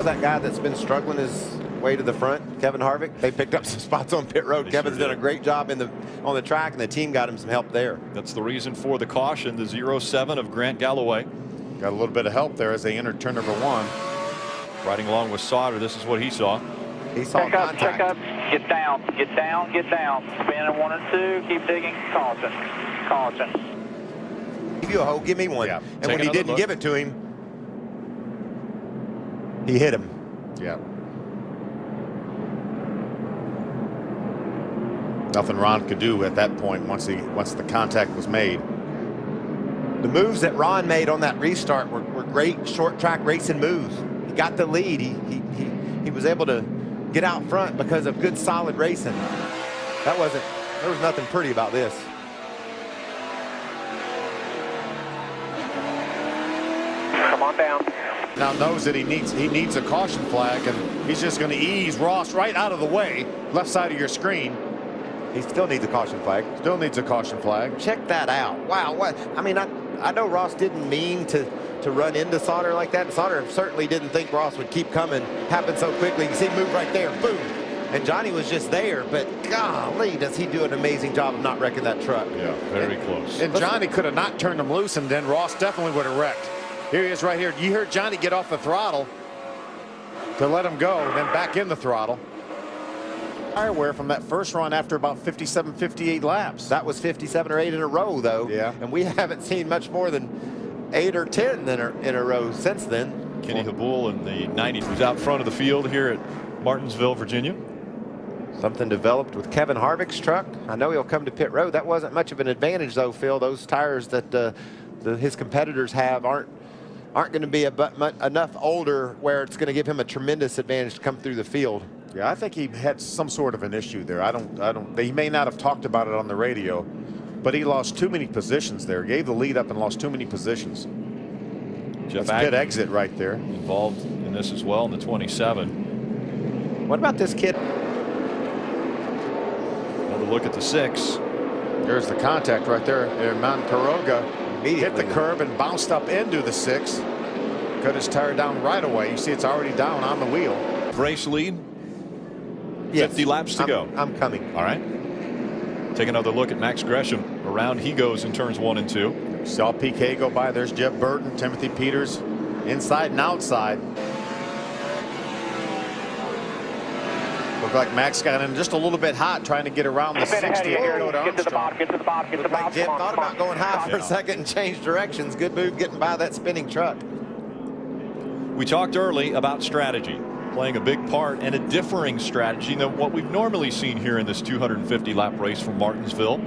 That guy that's been struggling his way to the front, Kevin Harvick, they picked up some spots on pit road. Kevin's done a great job on the track, and the team got him some help there. That's the reason for the caution, the 0-7 of Grant Galloway. Got a little bit of help there as they entered turn number 1. Riding along with Sauter, this is what he saw. He saw contact. Check up, get down, get down, get down. Spin 1 and 2, keep digging, caution, caution. Give you a hole, give me one. Yeah. And when he didn't give it to him, he hit him. Yeah. Nothing Ron could do at that point once the contact was made. The moves that Ron made on that restart were great short track racing moves. He got the lead. He was able to get out front because of good solid racing. There was nothing pretty about this. Come on down. Now knows that he needs a caution flag, and he's just going to ease Ross right out of the way, left side of your screen. He still needs a caution flag. Still needs a caution flag. Check that out. Wow. What? I mean, I know Ross didn't mean to run into Sauter like that. Sauter certainly didn't think Ross would keep coming. Happened so quickly. You see him move right there. Boom. And Johnny was just there. But golly, does he do an amazing job of not wrecking that truck. Yeah, very close. And Johnny could have not turned him loose, and then Ross definitely would have wrecked. Here he is right here. You heard Johnny get off the throttle to let him go, and then back in the throttle. Tire wear from that first run after about 57, 58 laps. That was 57 or 8 in a row, though. Yeah. And we haven't seen much more than 8 or 10 in a row since then. Kenny Habul in the 90s was out front of the field here at Martinsville, Virginia. Something developed with Kevin Harvick's truck. I know he'll come to pit road. That wasn't much of an advantage, though, Phil. Those tires that his competitors have aren't going to be enough older where it's going to give him a tremendous advantage to come through the field. Yeah, I think he had some sort of an issue there. He may not have talked about it on the radio, but he lost too many positions there. Gave the lead up and lost too many positions. Jeff That's pit exit right there. Involved in this as well in the 27. What about this kid? Another look at the 6. There's the contact right there. Mount Kroger hit the curb and bounced up into the 6. Cut his tire down right away. You see it's already down on the wheel. Race lead. Yes. 50 laps to go. I'm coming. All right. Take another look at Max Gresham. Around he goes in turns 1 and 2. Saw PK go by. There's Jeff Burton, Timothy Peters, inside and outside. Looked like Max got in just a little bit hot trying to get around the 60 and go to Get to the bottom, get to the bottom, get to the bottom. Jim thought about going high for a second and changed directions. Good move getting by that spinning truck. We talked early about strategy playing a big part, and a differing strategy than what we've normally seen here in this 250 lap race from Martinsville.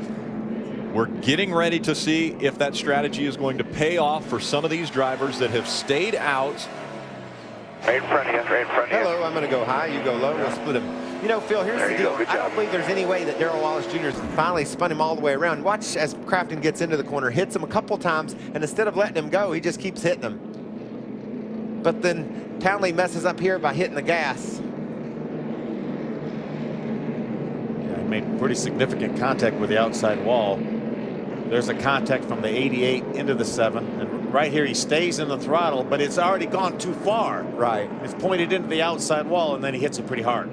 We're getting ready to see if that strategy is going to pay off for some of these drivers that have stayed out. Right in front of you, right in front of you. Hello, I'm going to go high, you go low, we'll split them. You know, Phil, here's the deal. I don't believe there's any way that Darrell Wallace Jr. finally spun him all the way around. Watch as Crafton gets into the corner, hits him a couple times, and instead of letting him go, he just keeps hitting him. But then Townley messes up here by hitting the gas. Yeah, he made pretty significant contact with the outside wall. There's a contact from the 88 into the 7. And right here, he stays in the throttle, but it's already gone too far. Right. It's pointed into the outside wall, and then he hits it pretty hard.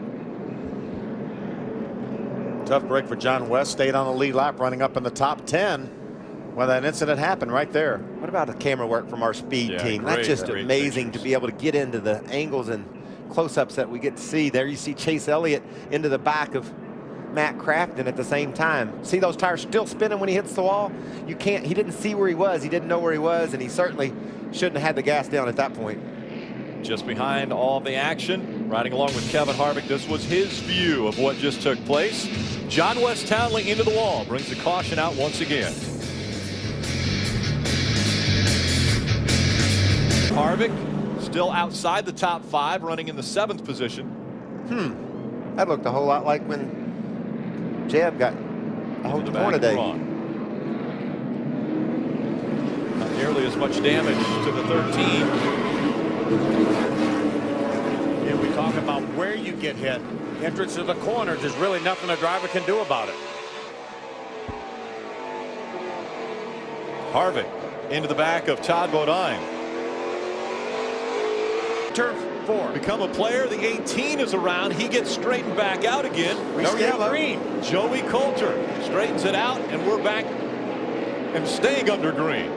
Tough break for John West. Stayed on the lead lap, running up in the top 10 when that incident happened right there. What about the camera work from our speed team? Great, That's just great amazing pictures. to be able to get into the angles and close-ups that we get to see. There you see Chase Elliott into the back of Matt Crafton at the same time. See those tires still spinning when he hits the wall? You can't, he didn't see where he was. He didn't know where he was, and he certainly shouldn't have had the gas down at that point. Just behind all the action, riding along with Kevin Harvick, this was his view of what just took place. John West Townley into the wall, brings the caution out once again. Harvick still outside the top 5, running in the 7th position. That looked a whole lot like when Jeb got a hold of today. Not nearly as much damage to the 13. And we talk about where you get hit. Entrance to the corner, there's really nothing a driver can do about it. Harvick into the back of Todd Bodine. Turf 4. Become a player. The 18 is around. He gets straightened back out again. We stay green. Joey Coulter straightens it out, and we're back and staying under green.